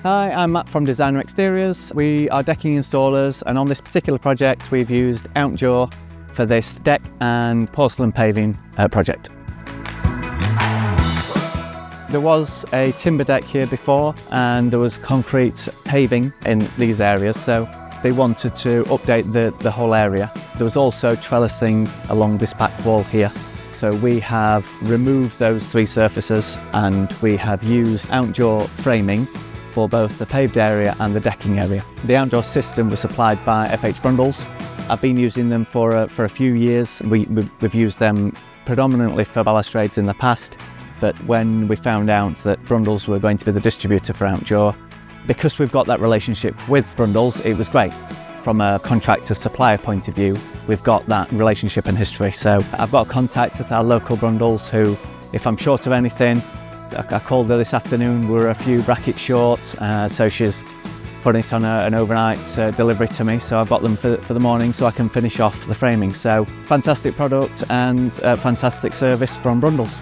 Hi, I'm Matt from Designer Exteriors. We are decking installers, and on this particular project we've used Outdure for this deck and porcelain paving project. There was a timber deck here before and there was concrete paving in these areas, so they wanted to update the whole area. There was also trellising along this back wall here. So we have removed those three surfaces and we have used Outdure framing for both the paved area and the decking area. The Outdure system was supplied by F.H.Brundle's. I've been using them for a few years. We've used them predominantly for balustrades in the past, but when we found out that Brundle's were going to be the distributor for Outdure, because we've got that relationship with Brundle's, it was great. From a contractor-supplier point of view, we've got that relationship and history. So I've got a contact at our local Brundle's who, if I'm short of anything, I called her this afternoon, we're a few brackets short, so she's putting it on an overnight delivery to me, so I've got them for the morning so I can finish off the framing. So fantastic product and fantastic service from Brundle's.